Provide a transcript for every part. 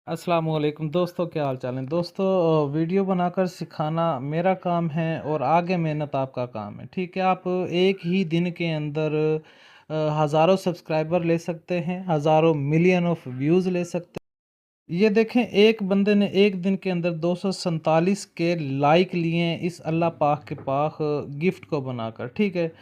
अस्सलाम वालेकुम दोस्तों, क्या हाल चाल है दोस्तों। वीडियो बनाकर सिखाना मेरा काम है और आगे मेहनत आपका काम है। ठीक है, आप एक ही दिन के अंदर हज़ारों सब्सक्राइबर ले सकते हैं, हज़ारों मिलियन ऑफ व्यूज़ ले सकते हैं। ये देखें, एक बंदे ने एक दिन के अंदर 247 के लाइक लिए हैं इस अल्लाह पाक के पाक गिफ्ट को बनाकर। ठीक है,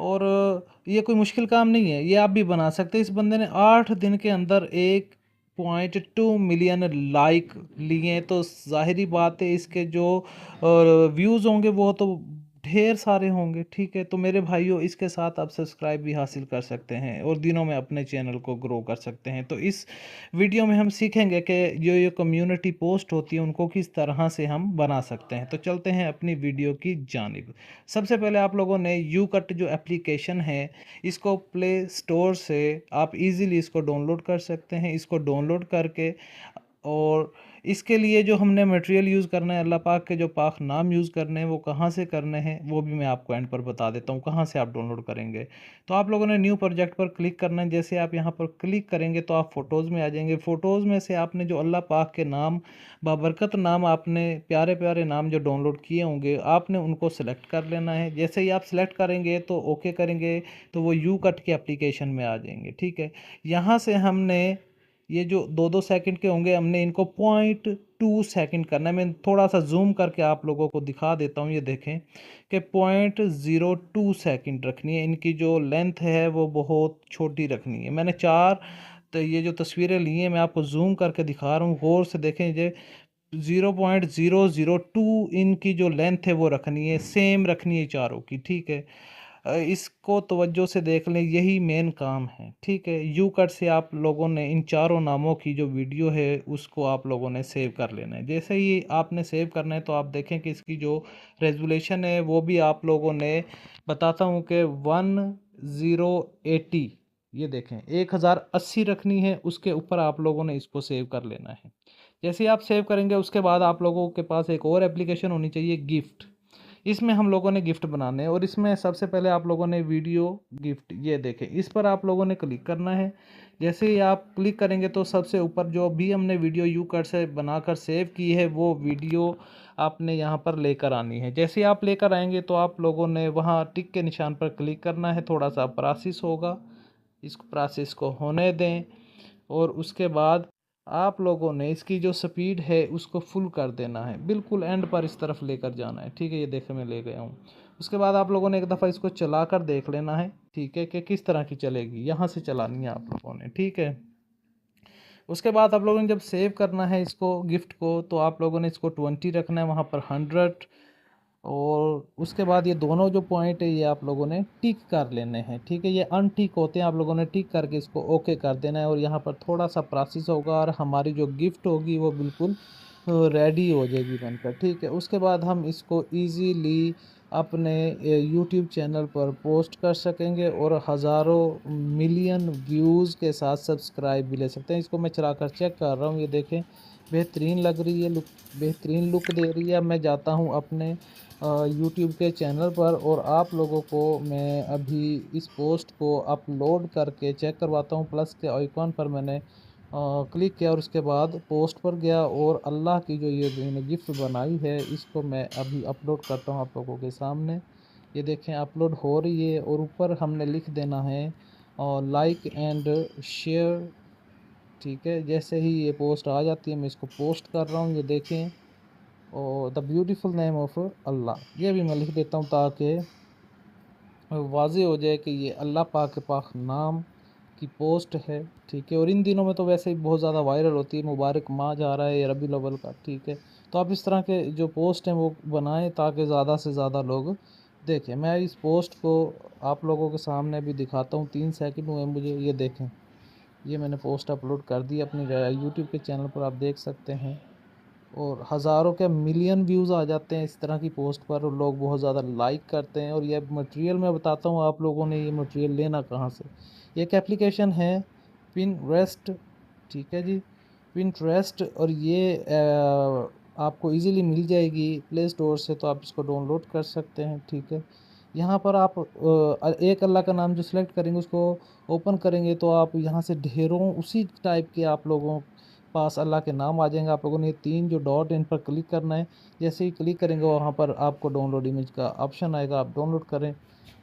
और ये कोई मुश्किल काम नहीं है, ये आप भी बना सकते हैं। इस बंदे ने 8 दिन के अंदर 1.2 मिलियन लाइक लिए हैं, तो ज़ाहिरी बात है इसके जो व्यूज़ होंगे वो तो ढेर सारे होंगे। ठीक है, तो मेरे भाइयों, इसके साथ आप सब्सक्राइब भी हासिल कर सकते हैं और दिनों में अपने चैनल को ग्रो कर सकते हैं। तो इस वीडियो में हम सीखेंगे कि जो कम्युनिटी पोस्ट होती है उनको किस तरह से हम बना सकते हैं। तो चलते हैं अपनी वीडियो की जानिब। सबसे पहले आप लोगों ने यू कट जो एप्लीकेशन है, इसको प्ले स्टोर से आप इजीली इसको डाउनलोड कर सकते हैं। इसको डाउनलोड करके, और इसके लिए जो हमने मटेरियल यूज़ करना है, अल्लाह पाक के जो पाक नाम यूज़ करने हैं, वो कहाँ से करने हैं वो भी मैं आपको एंड पर बता देता हूँ कहाँ से आप डाउनलोड करेंगे। तो आप लोगों ने न्यू प्रोजेक्ट पर क्लिक करना है। जैसे आप यहाँ पर क्लिक करेंगे तो आप फ़ोटोज़ में आ जाएंगे। फ़ोटोज़ में से आपने जो अल्लाह पाक के नाम, बाबरकत नाम, आपने प्यारे प्यारे नाम जो डाउनलोड किए होंगे, आपने उनको सेलेक्ट कर लेना है। जैसे ही आप सेलेक्ट करेंगे तो ओके करेंगे तो वो यू कट के एप्लीकेशन में आ जाएंगे। ठीक है, यहाँ से हमने ये जो 2-2 सेकंड के होंगे, हमने इनको 0.2 सेकंड करना है। मैं थोड़ा सा जूम करके आप लोगों को दिखा देता हूँ। ये देखें कि 0.02 सेकंड रखनी है। इनकी जो लेंथ है वो बहुत छोटी रखनी है। मैंने चार, तो ये जो तस्वीरें ली हैं मैं आपको जूम करके दिखा रहा हूँ, गौर से देखें। ये 0.002 इनकी जो लेंथ है वो रखनी है, सेम रखनी है चारों की। ठीक है, इसको तवज्जो से देख लें, यही मेन काम है। ठीक है, यू कट से आप लोगों ने इन चारों नामों की जो वीडियो है उसको आप लोगों ने सेव कर लेना है। जैसे ही आपने सेव करना है तो आप देखें कि इसकी जो रेजोल्यूशन है वो भी आप लोगों ने, बताता हूँ कि 1080, ये देखें 1080 रखनी है। उसके ऊपर आप लोगों ने इसको सेव कर लेना है। जैसे ही आप सेव करेंगे उसके बाद आप लोगों के पास एक और एप्लीकेशन होनी चाहिए, गिफ्ट। इसमें हम लोगों ने गिफ्ट बनाने हैं और इसमें सबसे पहले आप लोगों ने वीडियो गिफ्ट, ये देखें, इस पर आप लोगों ने क्लिक करना है। जैसे ही आप क्लिक करेंगे तो सबसे ऊपर जो भी हमने वीडियो यू कट से बनाकर सेव की है वो वीडियो आपने यहाँ पर लेकर आनी है। जैसे ही आप लेकर आएंगे तो आप लोगों ने वहाँ टिक के निशान पर क्लिक करना है। थोड़ा सा प्रोसेस होगा, इस प्रोसेस को होने दें और उसके बाद आप लोगों ने इसकी जो स्पीड है उसको फुल कर देना है, बिल्कुल एंड पर इस तरफ लेकर जाना है। ठीक है, ये देखे मैं ले गया हूँ। उसके बाद आप लोगों ने एक दफ़ा इसको चला कर देख लेना है। ठीक है, कि किस तरह की चलेगी, यहाँ से चलानी है आप लोगों ने। ठीक है, उसके बाद आप लोगों ने जब सेव करना है इसको, गिफ्ट को, तो आप लोगों ने इसको 20 रखना है, वहाँ पर 100। और उसके बाद ये दोनों जो पॉइंट है ये आप लोगों ने टिक कर लेने हैं। ठीक है, ये अनटिक होते हैं, आप लोगों ने टिक करके इसको ओके कर देना है। और यहाँ पर थोड़ा सा प्रोसेस होगा और हमारी जो गिफ्ट होगी वो बिल्कुल रेडी हो जाएगी बनकर। ठीक है, उसके बाद हम इसको इजीली अपने यूट्यूब चैनल पर पोस्ट कर सकेंगे और हज़ारों मिलियन व्यूज़ के साथ सब्सक्राइब भी ले सकते हैं। इसको मैं चला कर चेक कर रहा हूँ, ये देखें बेहतरीन लग रही है, लुक बेहतरीन लुक दे रही है। मैं जाता हूँ अपने यूट्यूब के चैनल पर और आप लोगों को मैं अभी इस पोस्ट को अपलोड करके चेक करवाता हूँ। प्लस के आइकॉन पर मैंने क्लिक किया और उसके बाद पोस्ट पर गया और अल्लाह की जो ये मैंने गिफ्ट बनाई है इसको मैं अभी अपलोड करता हूँ आप लोगों के सामने। ये देखें अपलोड हो रही है और ऊपर हमने लिख देना है लाइक एंड शेयर। ठीक है, जैसे ही ये पोस्ट आ जाती है मैं इसको पोस्ट कर रहा हूँ। ये देखें, और द ब्यूटीफुल नेम ऑफ अल्लाह, ये भी मैं लिख देता हूँ ताकि वाज़ेह हो जाए कि ये अल्लाह पाक के पाक नाम की पोस्ट है। ठीक है, और इन दिनों में तो वैसे ही बहुत ज़्यादा वायरल होती है, मुबारक माह जा रहा है रबीउल अव्वल का। ठीक है, तो आप इस तरह के जो पोस्ट हैं वो बनाएं ताकि ज़्यादा से ज़्यादा लोग देखें। मैं इस पोस्ट को आप लोगों के सामने भी दिखाता हूँ, 3 सेकंड हुए मुझे। ये देखें, ये मैंने पोस्ट अपलोड कर दी अपने यूट्यूब के चैनल पर, आप देख सकते हैं। और हज़ारों के मिलियन व्यूज़ आ जाते हैं इस तरह की पोस्ट पर और लोग बहुत ज़्यादा लाइक करते हैं। और ये मटेरियल मैं बताता हूँ आप लोगों ने ये मटेरियल लेना कहाँ से। ये एक एप्लीकेशन है पिनरेस्ट। ठीक है जी, पिनरेस्ट, और ये आपको इजीली मिल जाएगी प्ले स्टोर से, तो आप इसको डाउनलोड कर सकते हैं। ठीक है, यहाँ पर आप एक अल्लाह का नाम जो सेलेक्ट करेंगे उसको ओपन करेंगे तो आप यहाँ से ढेरों उसी टाइप के आप लोगों पास अल्लाह के नाम आ जाएंगे। आप लोगों ने ये 3 जो डॉट इन पर क्लिक करना है। जैसे ही क्लिक करेंगे वहाँ पर आपको डाउनलोड इमेज का ऑप्शन आएगा, आप डाउनलोड करें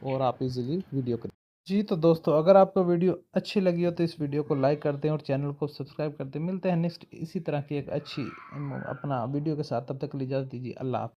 और आप इजीली वीडियो करें। जी तो दोस्तों, अगर आपको वीडियो अच्छी लगी हो तो इस वीडियो को लाइक कर दें और चैनल को सब्सक्राइब कर दें। मिलते हैं नेक्स्ट इसी तरह की एक अच्छी अपना वीडियो के साथ, तब तक के लिए इजाज़त दीजिए। अल्लाह हाफ़िज़।